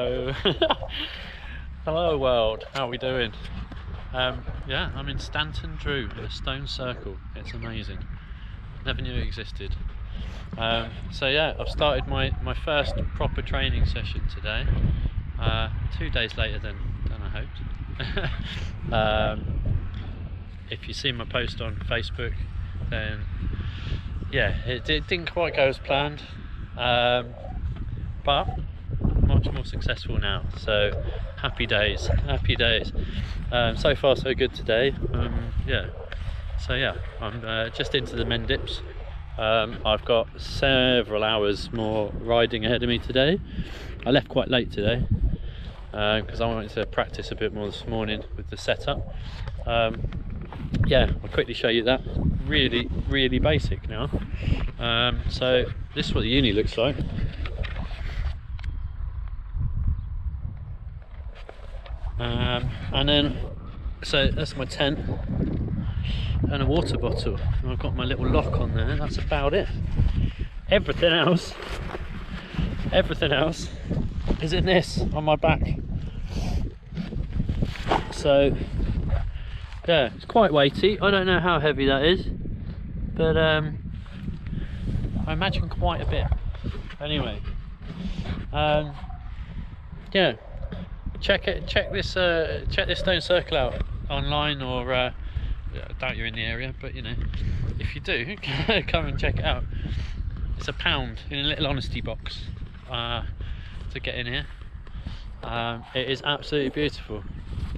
Hello. Hello world, how are we doing? Yeah, I'm in Stanton Drew in a stone circle. It's amazing. Never knew it existed. So yeah, I've started my first proper training session today. 2 days later than I hoped. If you see my post on Facebook, then yeah, it didn't quite go as planned, but much more successful now, so happy days, happy days. So far so good today. Yeah, so yeah, I'm just into the Mendips. I've got several hours more riding ahead of me today. I left quite late today because I wanted to practice a bit more this morning with the setup. Yeah, I'll quickly show you that. Really basic now. So this is what the uni looks like. And then, so that's my tent and a water bottle. And I've got my little lock on there. That's about it. Everything else is in this on my back. So yeah, it's quite weighty. I don't know how heavy that is, but I imagine quite a bit. Anyway, yeah, check this stone circle out online, or I doubt you're in the area, but you know, if you do, come and check it out. It's £1 in a little honesty box to get in here. It is absolutely beautiful,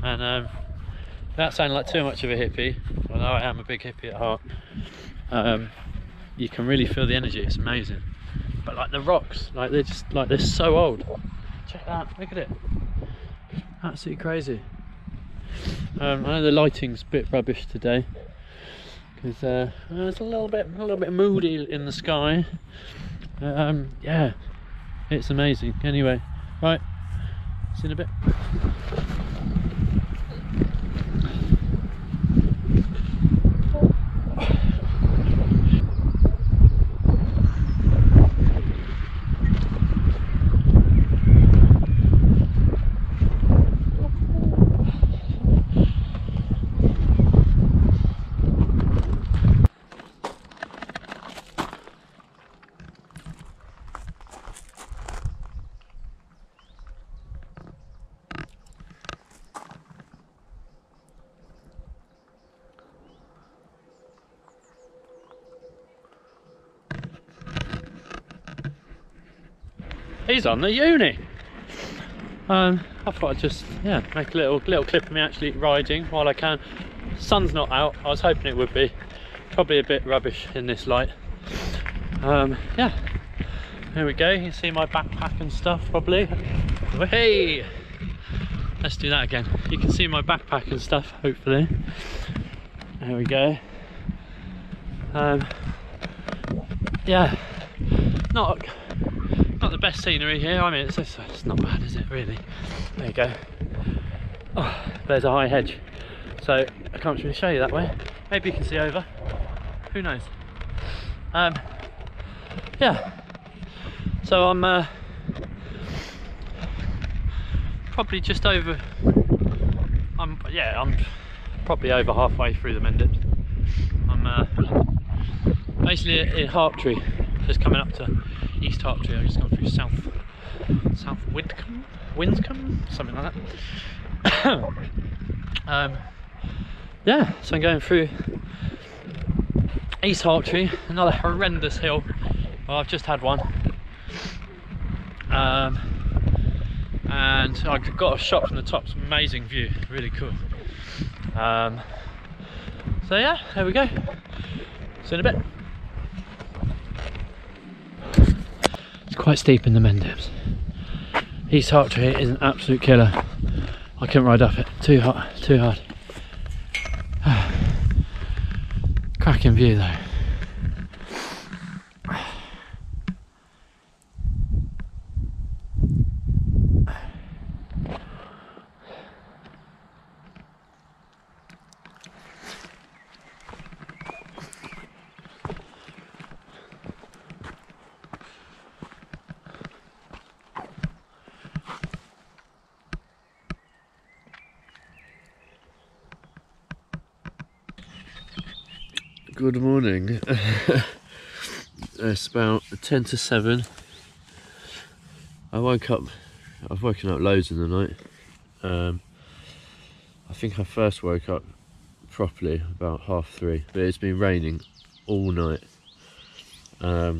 and that sounded like too much of a hippie, although I am a big hippie at heart. You can really feel the energy. It's amazing. But like the rocks, like they're so old. Check that, look at it. Absolutely crazy. I know the lighting's a bit rubbish today because it's a little bit moody in the sky. Yeah, it's amazing. Anyway, right, see you in a bit. He's on the uni. I thought I'd just make a little clip of me actually riding while I can. Sun's not out. I was hoping it would be. Probably a bit rubbish in this light. Yeah, there we go. You can see my backpack and stuff probably. Hey, let's do that again. You can see my backpack and stuff hopefully. There we go. Yeah, not the best scenery here. I mean, it's not bad, is it, really? There you go. Oh, there's a high hedge, so I can't really show you that way. Maybe you can see over, who knows. Yeah, so I'm probably just over, I'm probably over halfway through the Mendips. I'm basically in Harptree, just coming up to East Harptree. I've just gone through South Winscombe, something like that. Yeah, so I'm going through East Harptree, another horrendous hill. Well, I've just had one, and I got a shot from the top. It's an amazing view, really cool. So yeah, there we go. See you in a bit. It's quite steep in the Mendips. East Harptree is an absolute killer. I couldn't ride up it, too hard. Cracking view though. Good morning. It's about 10 to 7. I've woken up loads in the night. I think I first woke up properly about 3:30, but it's been raining all night. Yeah,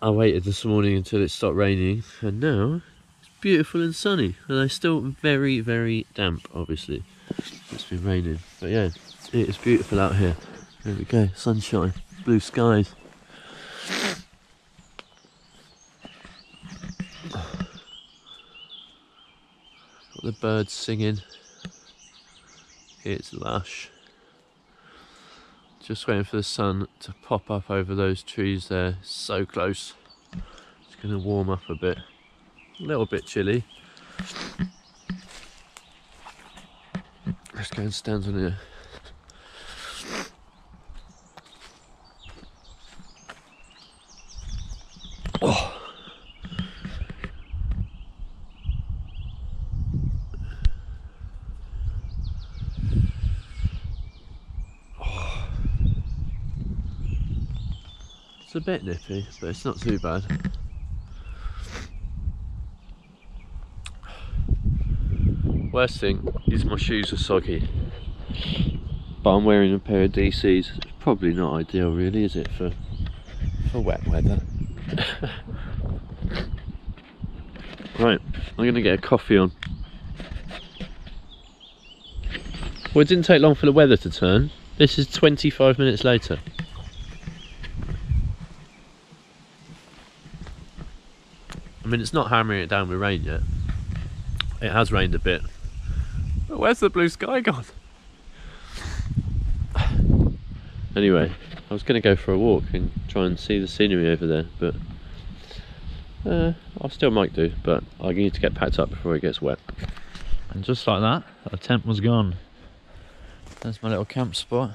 I waited this morning until it stopped raining, and now it's beautiful and sunny, although still very, very damp, obviously. It's been raining, but yeah, it is beautiful out here. There we go, sunshine, blue skies. Got the birds singing. It's lush. Just waiting for the sun to pop up over those trees there, so close. It's going to warm up a bit. A little bit chilly. Let's go and stand on here. Oh. It's a bit nippy, but it's not too bad. Worst thing is my shoes are soggy, but I'm wearing a pair of DCs. It's probably not ideal, really, is it, for wet weather? Right, I'm going to get a coffee on. Well, it didn't take long for the weather to turn. This is 25 minutes later. I mean, it's not hammering it down with rain yet. It has rained a bit. But where's the blue sky gone? Anyway, I was going to go for a walk and try and see the scenery over there, but I still might do, but I need to get packed up before it gets wet. And just like that, the tent was gone. There's my little camp spot.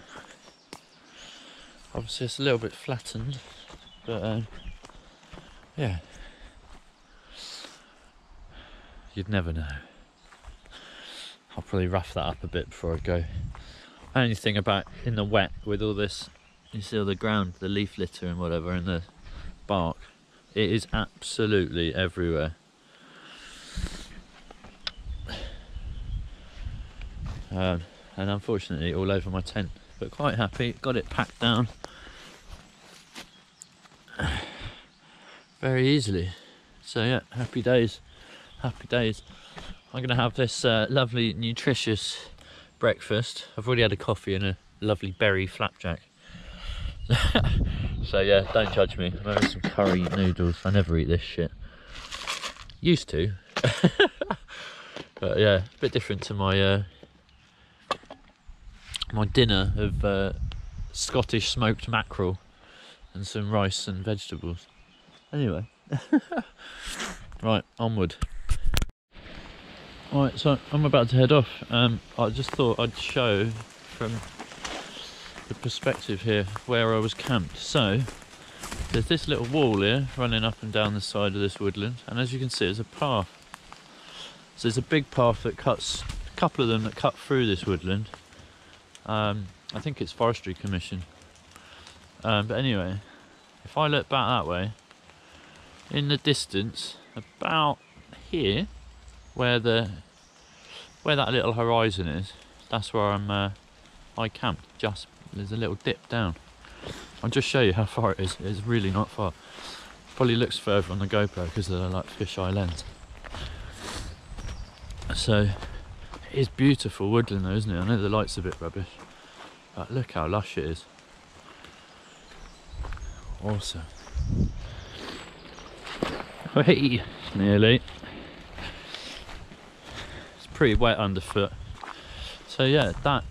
Obviously it's a little bit flattened, but yeah. You'd never know. I'll probably rough that up a bit before I go. Only thing about in the wet with all this, you see all the ground, the leaf litter and whatever, and the bark, it is absolutely everywhere. And unfortunately all over my tent, but quite happy, got it packed down very easily. So yeah, happy days. Happy days. I'm going to have this lovely nutritious breakfast. I've already had a coffee and a lovely berry flapjack. So yeah, don't judge me. I'm having some curry noodles. I never eat this shit. Used to. But yeah, a bit different to my my dinner of Scottish smoked mackerel and some rice and vegetables. Anyway. Right, onward. Alright, so I'm about to head off. I just thought I'd show from the perspective here where I was camped. So there's this little wall here running up and down the side of this woodland, and as you can see there's a path. So there's a big path that cuts, a couple of them that cut through this woodland. I think it's Forestry Commission. But anyway, if I look back that way, in the distance, about here, where that little horizon is, that's where I camped. Just there's a little dip down. I'll just show you how far it is. It's really not far. Probably looks further on the GoPro because of the like fisheye lens. So it is beautiful woodland though, isn't it? I know the light's a bit rubbish, but look how lush it is. Awesome. Hey, nearly. It's pretty wet underfoot. So yeah, that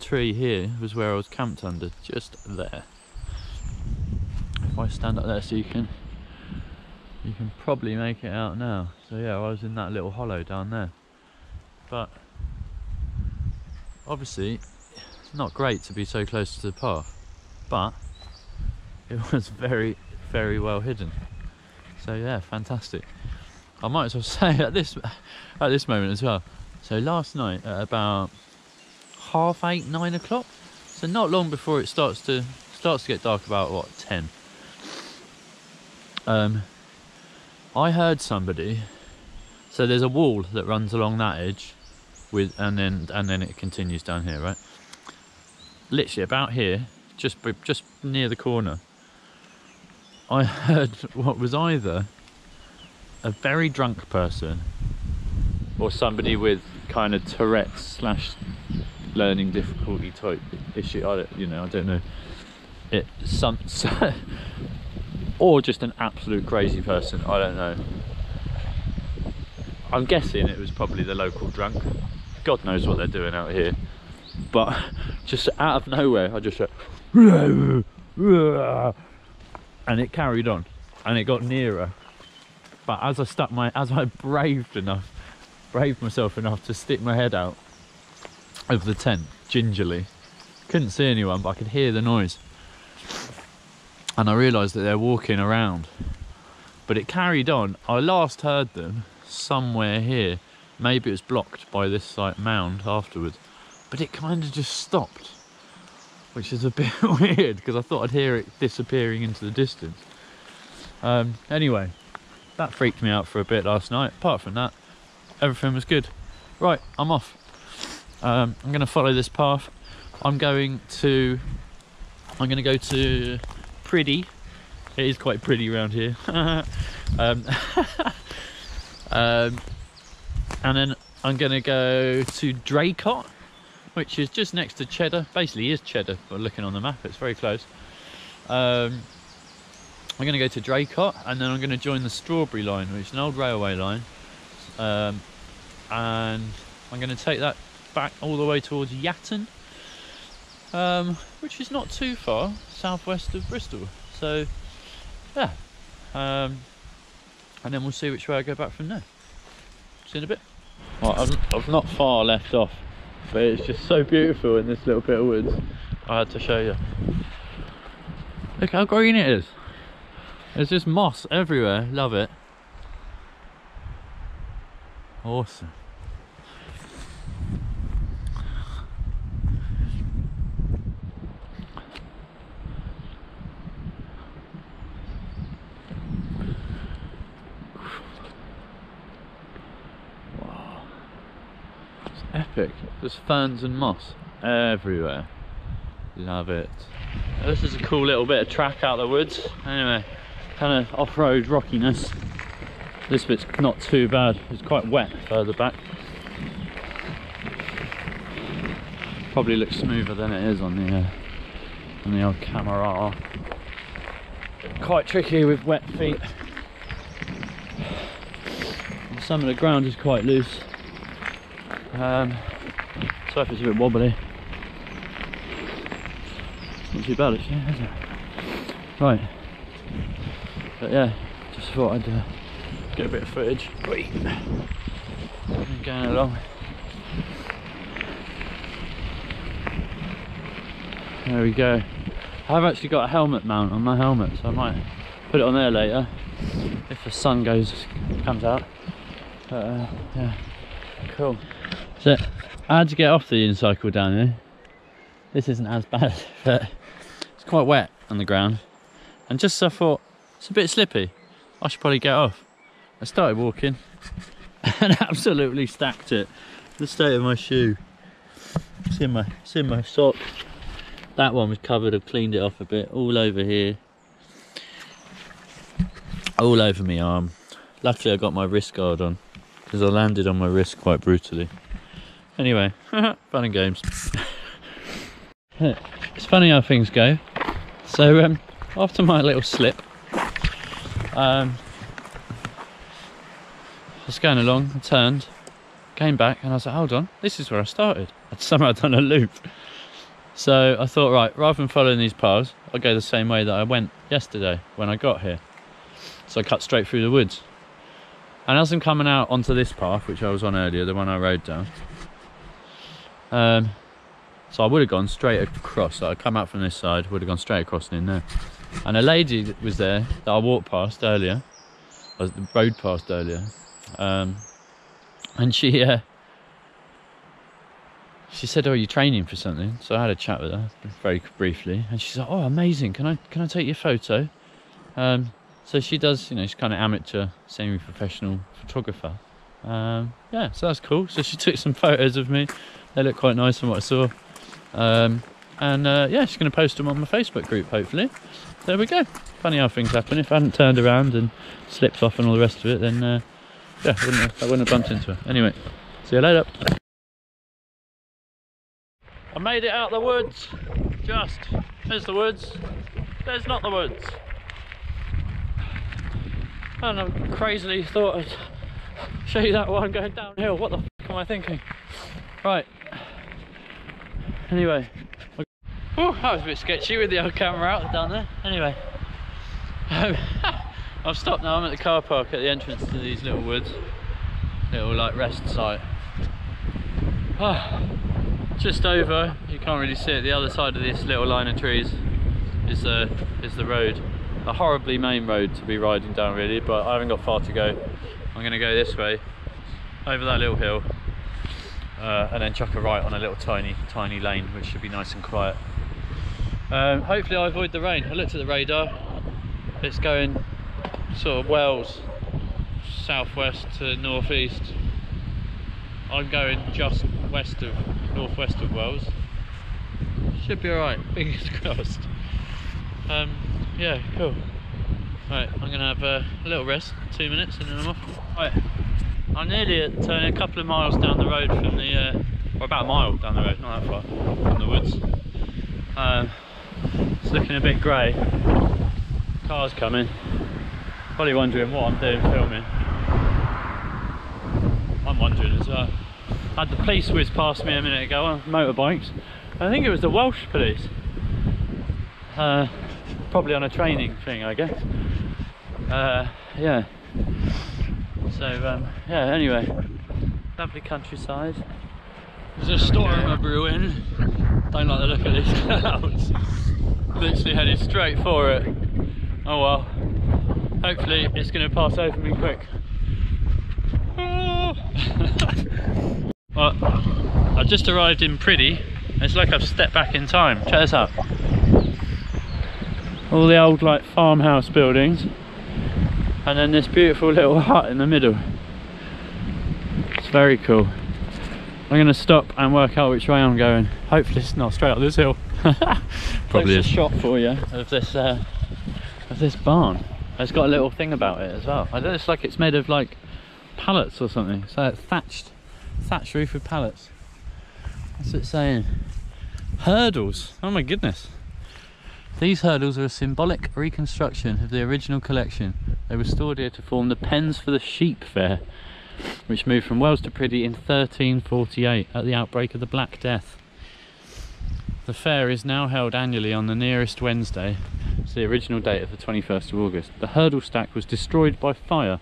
tree here was where I was camped under, just there. If I stand up there so you can probably make it out now. So yeah, I was in that little hollow down there. But obviously it's not great to be so close to the path, but it was very, very well hidden. So yeah, fantastic. I might as well say at this moment as well, So last night at about 8:30, 9 o'clock, so not long before it starts to get dark, about what, 10. I heard somebody. So there's a wall that runs along that edge, and then it continues down here, right? Literally about here, just near the corner, I heard what was either a very drunk person or somebody with kind of Tourette's / learning difficulty type issue. I don't know. Or just an absolute crazy person. I don't know. I'm guessing it was probably the local drunk. God knows what they're doing out here. But just out of nowhere, I just said, and it carried on, and it got nearer. But as I braved myself enough to stick my head out of the tent gingerly, couldn't see anyone, but I could hear the noise, and I realised that they're walking around. But it carried on. I last heard them somewhere here. Maybe it was blocked by this like mound afterwards, but it kind of just stopped, which is a bit weird because I thought I'd hear it disappearing into the distance. Anyway, that freaked me out for a bit last night. Apart from that, everything was good. Right, I'm off. I'm going to follow this path. I'm going to go to Priddy. It is quite pretty around here. And then I'm going to go to Draycott, which is just next to Cheddar. Basically is Cheddar, but looking on the map, it's very close. I'm going to go to Draycott, and then I'm going to join the Strawberry line, which is an old railway line. And I'm going to take that back all the way towards Yatton, which is not too far southwest of Bristol. So, yeah. And then we'll see which way I go back from there. See you in a bit. Well, I've not far left off, but it's just so beautiful in this little bit of woods. I had to show you. Look how green it is. There's just moss everywhere. Love it. Awesome. Epic. There's ferns and moss everywhere. Love it. This is a cool little bit of track out the woods. Anyway, kind of off-road rockiness. This bit's not too bad. It's quite wet further back. Probably looks smoother than it is on the old camera. Quite tricky with wet feet. And some of the ground is quite loose. Surface a bit wobbly. It's not too bad actually, is it? Right. But yeah, just thought I'd get a bit of footage. Wait. I'm going along. There we go. I've actually got a helmet mount on my helmet, so I might put it on there later if the sun comes out. But yeah, cool. So I had to get off the unicycle down here. This isn't as bad, but it's quite wet on the ground. And just I thought, it's a bit slippy. I should probably get off. I started walking and absolutely stacked it. The state of my shoe. It's in my sock. That one was covered. I've cleaned it off a bit. All over here. All over my arm. Luckily I got my wrist guard on, because I landed on my wrist quite brutally. Anyway, fun and games. It's funny how things go. So after my little slip, I was going along, I turned, came back, and I was like, hold on, this is where I started. I'd somehow done a loop. So I thought, right, rather than following these paths, I'll go the same way that I went yesterday when I got here. So I cut straight through the woods. And as I'm coming out onto this path, which I was on earlier, the one I rode down, so I would have gone straight across. So I'd come out from this side, would have gone straight across and in there. And a lady was there that I walked past earlier, I rode past earlier, and she she said, "Oh, are you training for something?" So I had a chat with her very briefly, and she's like, "Oh, amazing! Can I take your photo?" So she does, you know, she's kind of amateur, semi-professional photographer. Yeah, so that's cool. So she took some photos of me. They look quite nice from what I saw. Yeah, she's going to post them on my Facebook group, hopefully. There we go. Funny how things happen. If I hadn't turned around and slipped off and all the rest of it, then yeah, I wouldn't have bumped into her. Anyway, see you later. I made it out the woods. There's the woods. There's not the woods. And I crazily thought I'd show you that while I'm going downhill. What the f am I thinking? Right. Anyway. Oh, that was a bit sketchy with the old camera out down there. Anyway. I've stopped now. I'm at the car park at the entrance to these little woods. Little like rest site. Just over, you can't really see it, the other side of this little line of trees is the road. A horribly main road to be riding down really, but I haven't got far to go. I'm going to go this way, over that little hill, and then chuck a right on a little tiny lane, which should be nice and quiet. Hopefully I avoid the rain. I looked at the radar, it's going sort of Wales, southwest to northeast. I'm going just northwest of Wales. Should be alright, fingers crossed. Yeah, cool. Right, I'm gonna have a little rest, 2 minutes, and then I'm off. Right, I'm nearly at a couple of miles down the road from the, or about a mile down the road, not that far, from the woods. It's looking a bit grey. Car's coming. Probably wondering what I'm doing filming. I'm wondering as well. I had the police whiz past me a minute ago on motorbikes. I think it was the Welsh police. Probably on a training thing, I guess. Yeah. So, yeah, anyway. Lovely countryside. There's a storm brewing. Don't like the look of these clouds. Literally headed straight for it. Oh well. Hopefully it's going to pass over me quick. Well, I've just arrived in Priddy. It's like I've stepped back in time. Check this out. All the old like farmhouse buildings, and then this beautiful little hut in the middle. It's very cool. I'm going to stop and work out which way I'm going. Hopefully it's not straight up this hill. Probably is. A shot for you of this barn. It's got a little thing about it as well. I don't know, it's like it's made of like pallets or something. So it's thatched roof with pallets. What's it saying? Hurdles. Oh my goodness. These hurdles are a symbolic reconstruction of the original collection. They were stored here to form the pens for the sheep fair, which moved from Wales to Priddy in 1348 at the outbreak of the Black Death. The fair is now held annually on the nearest Wednesday. It's the original date of the 21st of August. The hurdle stack was destroyed by fire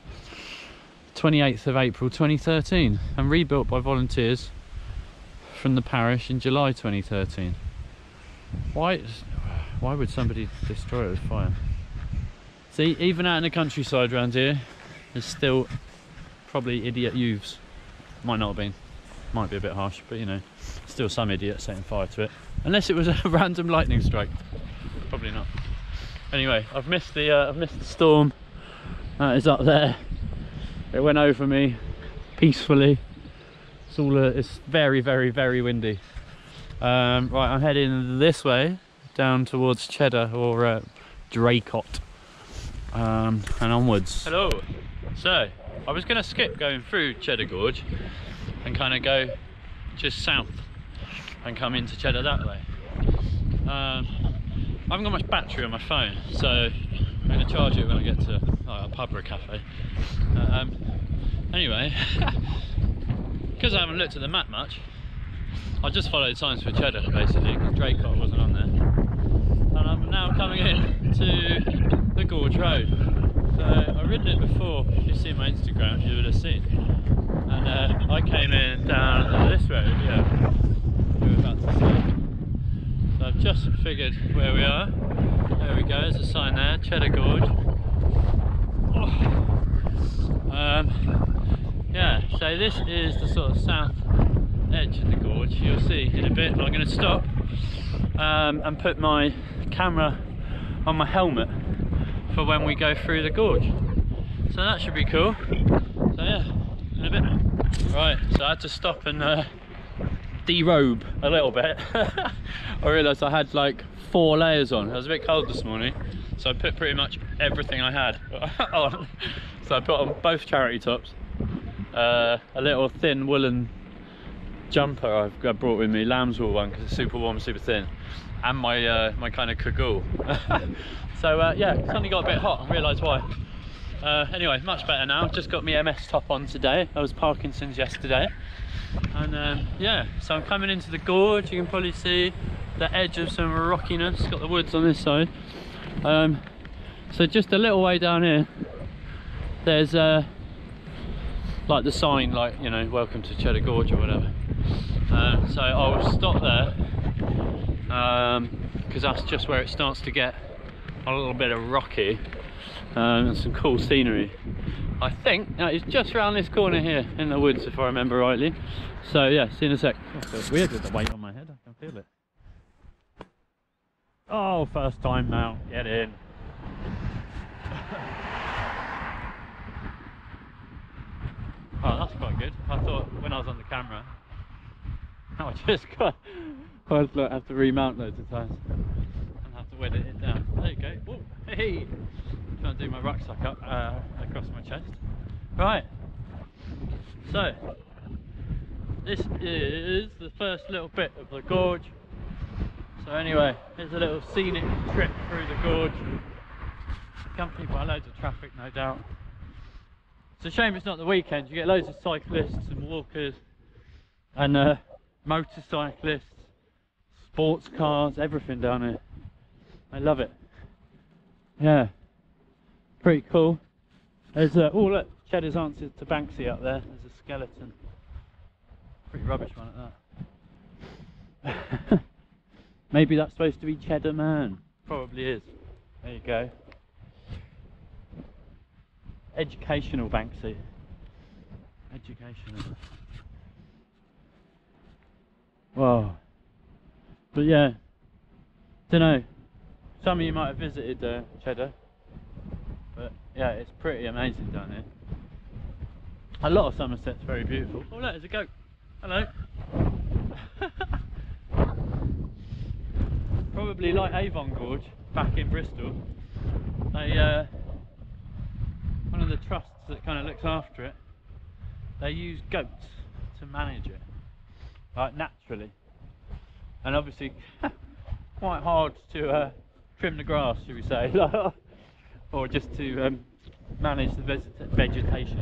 28th of April 2013 and rebuilt by volunteers from the parish in July 2013. Why would somebody destroy it with fire? See, even out in the countryside around here, there's still probably idiot youths. Might not have been. Might be a bit harsh, but you know, still some idiot setting fire to it. Unless it was a random lightning strike. Probably not. Anyway, I've missed the storm. That is up there. It went over me peacefully. It's very, very, very windy. Right, I'm heading this way down towards Cheddar or Draycott, and onwards. Hello. So I was going to skip going through Cheddar Gorge and kind of go just south and come into Cheddar that way. I haven't got much battery on my phone, so I'm going to charge it when I get to a pub or a cafe. Anyway, because I haven't looked at the map much, I just followed signs for Cheddar basically, because Draycott wasn't on there. And I'm now coming in to the Gorge Road. So I've ridden it before. If you've seen my Instagram, you would have seen. And I came in down this road, yeah, we were about to see. So I've just figured where we are. There we go, there's a sign there, Cheddar Gorge. Oh. Yeah, so this is the sort of south edge of the gorge. You'll see in a bit. I'm going to stop and put my camera on my helmet for when we go through the gorge. So that should be cool. So yeah, in a bit. Right, so I had to stop and derobe a little bit. I realised I had like 4 layers on. It was a bit cold this morning, so I put pretty much everything I had on. So I put on both charity tops, a little thin woolen jumper I brought with me, lamb's wool one because it's super warm, super thin, and my my kind of cagoule. So yeah, it's only got a bit hot and realised why. Anyway, much better now. Just got my MS top on today. I was Parkinson's yesterday, and yeah, so I'm coming into the gorge. You can probably see the edge of some rockiness. Got the woods on this side. So just a little way down here, there's like the sign, like, you know, welcome to Cheddar Gorge or whatever. So I'll stop there because that's just where it starts to get a little bit of rocky and some cool scenery. I think that is just around this corner here in the woods, if I remember rightly. So yeah, see you in a sec. Oh, it feels weird with the weight on my head. I can feel it. Oh, first time now. Get in. Oh, that's quite good. I thought when I was on the camera, I just got, I have to remount loads of times and have to wedge it down. There you go. Whoa, hey! Trying to do my rucksack up across my chest. Right. So this is the first little bit of the gorge. So anyway, here's a little scenic trip through the gorge, accompanied by loads of traffic, no doubt. It's a shame it's not the weekend. You get loads of cyclists and walkers and motorcyclists, sports cars, everything down here. I love it. Yeah, pretty cool. There's oh look, Cheddar's answer to Banksy up there. There's a skeleton. Pretty rubbish one at that. Maybe that's supposed to be Cheddar Man. Probably is. There you go. Educational Banksy. Educational. Wow. But yeah, don't know. Some of you might have visited Cheddar, but yeah, it's pretty amazing down here. A lot of Somerset's very beautiful. Oh look, there's a goat. Hello. Probably like Avon Gorge back in Bristol. They one of the trusts that kind of looks after it, they use goats to manage it, like naturally, and obviously quite hard to trim the grass, should we say, or just to manage the vegetation.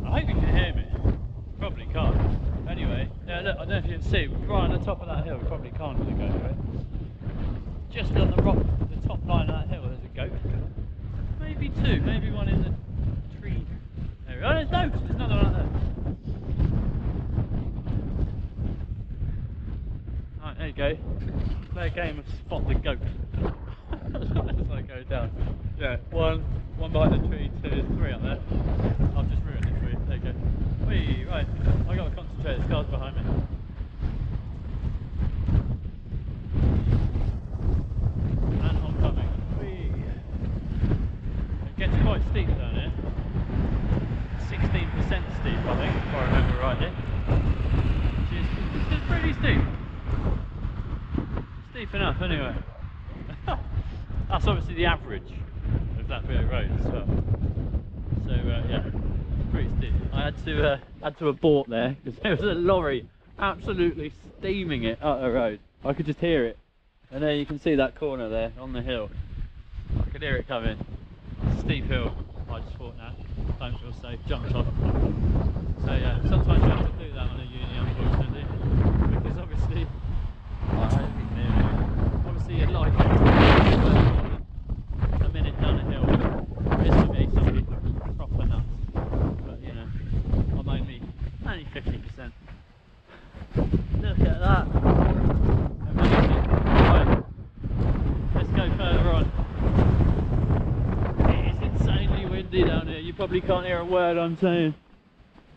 I hope you can hear me. Probably can't. Anyway, yeah, look, I don't know if you can see, right on the top of that hill. We probably can't with a goat, right? Just on the rock, the top line of that hill, there's a goat. Maybe 2, maybe one in the tree area. Oh, there's loads. There's another one up there. Right, there you go. Play a game of spot the goat. As I go down. Yeah, one behind the tree, 2, there's 3 up there. I've just ruined it for you. There you go. Whee, right. I got to concentrate. There's cars behind me. And oncoming. Whee. It gets quite steep down here. 16% steep, I think, if I remember rightly. Which is pretty steep. Steep enough, anyway. That's obviously the average of that bit of road as well. So yeah, pretty steep. I had to abort there because there was a lorry absolutely steaming it up the road. I could just hear it, and there you can see that corner there on the hill. I could hear it coming. Steep hill. I just thought, nah, don't feel safe. Jumped off. So yeah, sometimes you have to do that on a uni, unfortunately, because obviously, I hope you can hear me. Obviously, you'd like a minute down a hill. This would be some people proper nuts, but you know, I'm only 50%. Look at that! Amazing. Right, let's go further on. It is insanely windy down here. You probably can't hear a word I'm saying.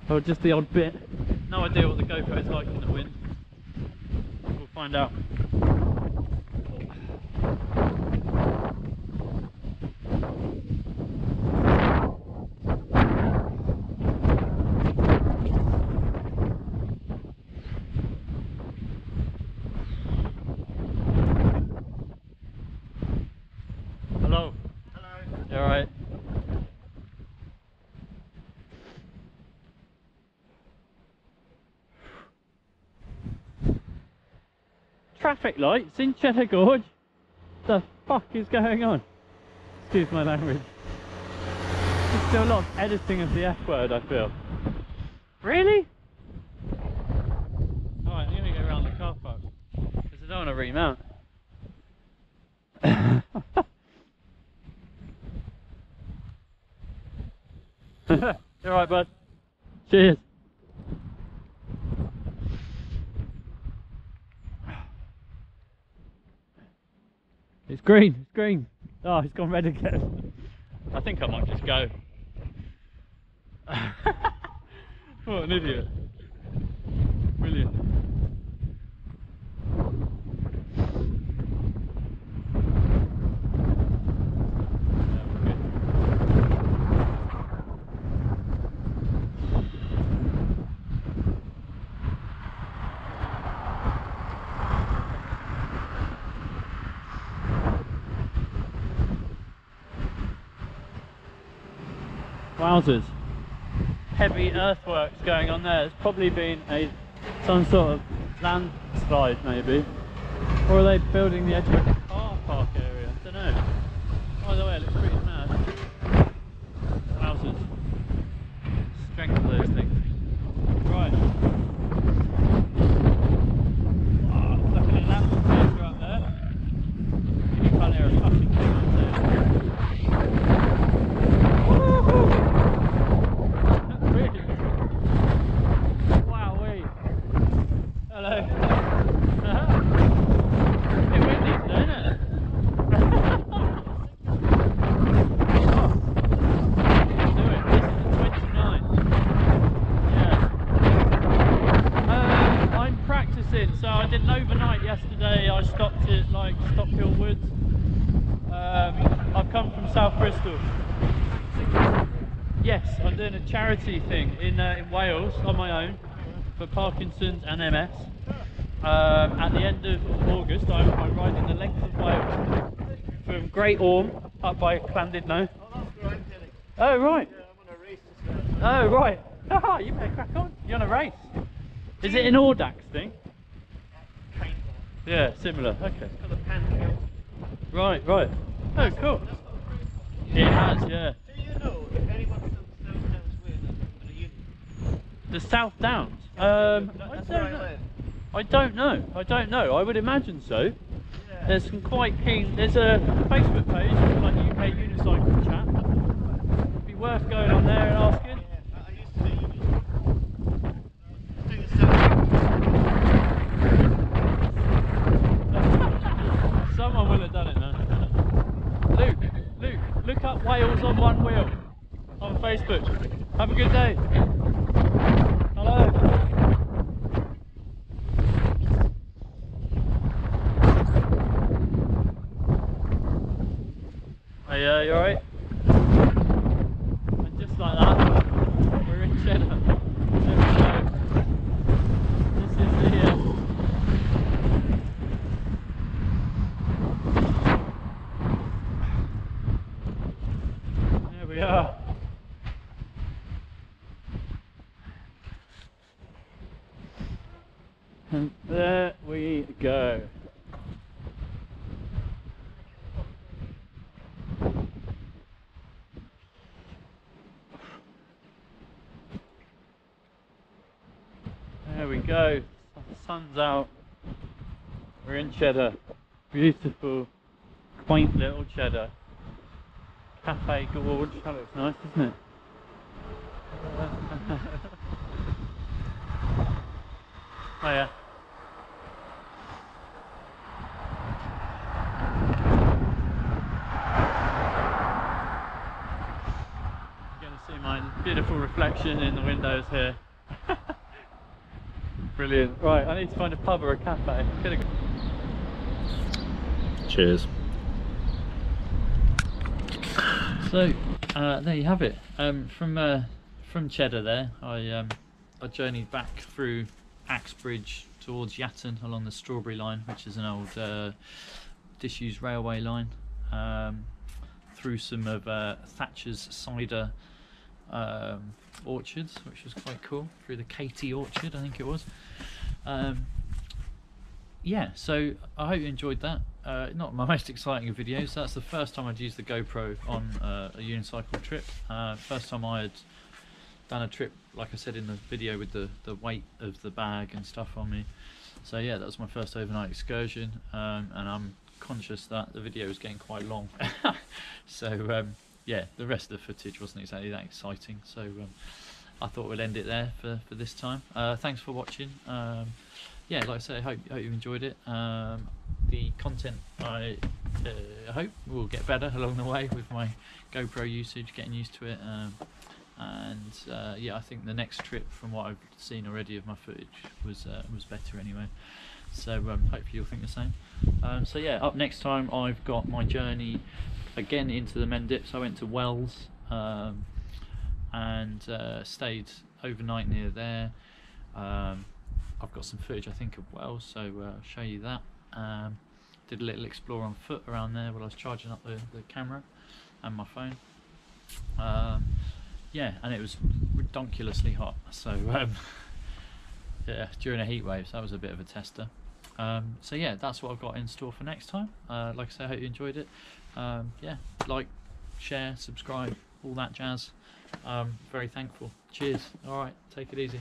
or just the odd bit. No idea what the GoPro is like in the wind. We'll find out. Hello. Hello. You alright? Traffic lights in Cheddar Gorge? The fuck is going on? Excuse my language. There's still a lot of editing of the F word, I feel. Really? Alright, I'm gonna go around the car park because I don't want to remount. You alright, bud? Cheers. It's green, it's green. Oh, it's gone red again. I think I might just go. What an idiot. Brilliant. Wowzers. Heavy earthworks going on there. There's probably been some sort of landslide maybe. Or are they building the edge of a car park area? I don't know. Either way, it looks pretty mad. Wowzers. Strength of those things. Right. Oh, look at the landscaper up there. You can't hear a fucking thing up there. Hello. Bit windy today, isn't it? Oh. Do it. This is the 29th. Yeah. I'm practicing. So I did an overnight yesterday. I stopped at like Stockhill Woods. I've come from South Bristol. Yes, I'm doing a charity thing in Wales on my own for Parkinson's and MS. At the end of August, I'm riding the length of Wales from Great Orme up by Llandudno. Oh, that's where I'm heading. Oh, right. Yeah, I'm on a race this week. Oh, right. Haha, you better crack on. You're on a race. Is it an Audax thing? Kind of. Yeah, similar. Okay. It's got a pan. Right, right. Oh, cool. That's got a cruise. It has, yeah. Do you know if anyone's done the South Downs way in a uni? The South Downs? That's where I live. I don't know. I don't know. I would imagine so. Yeah. There's some quite keen. There's a Facebook page for like UK Unicycle chat. It'd be worth going on there and asking. Yeah, I used to do uni. Do the South. Someone will have done it now. Luke, look up Wales on one wheel on Facebook. Have a good day. Hello. Hey, you alright? And just like that, we're in Cheddar. There we go. This is the there we are. And there we go. There we go. The sun's out. We're in Cheddar. Beautiful, quaint little Cheddar. Cafe Gorge. That looks nice, doesn't it? Oh yeah. You're going to see my Beautiful reflection in the windows here. Brilliant. Right, I need to find a pub or a cafe. Cheers. So there you have it. From Cheddar there, I journeyed back through Axbridge towards Yatton along the Strawberry Line, which is an old disused railway line, through some of Thatcher's cider orchards, which was quite cool, through the Katie orchard, I think it was. Yeah, so I hope you enjoyed that. Not my most exciting of videos. That's the first time I'd used the GoPro on a unicycle trip. First time I had done a trip, like I said in the video, with the weight of the bag and stuff on me. So yeah, that was my first overnight excursion, and I'm conscious that the video is getting quite long. So yeah, the rest of the footage wasn't exactly that exciting, so I thought we'd end it there for this time. Thanks for watching. Yeah, like I say, I hope you enjoyed it. The content, I hope, will get better along the way with my GoPro usage, getting used to it. Yeah, I think the next trip, from what I've seen already of my footage, was better anyway. So hopefully you'll think the same. So yeah, up next time I've got my journey again into the Mendips. I went to Wells and stayed overnight near there. I've got some footage, I think, of Wells, so I'll show you that. Did a little explore on foot around there while I was charging up the camera and my phone. Yeah, and it was redonkulously hot, so yeah, during a heat wave, so that was a bit of a tester. So yeah, that's what I've got in store for next time. Like I say, I hope you enjoyed it. Yeah, like, share, subscribe, all that jazz. Very thankful. Cheers. All right, take it easy.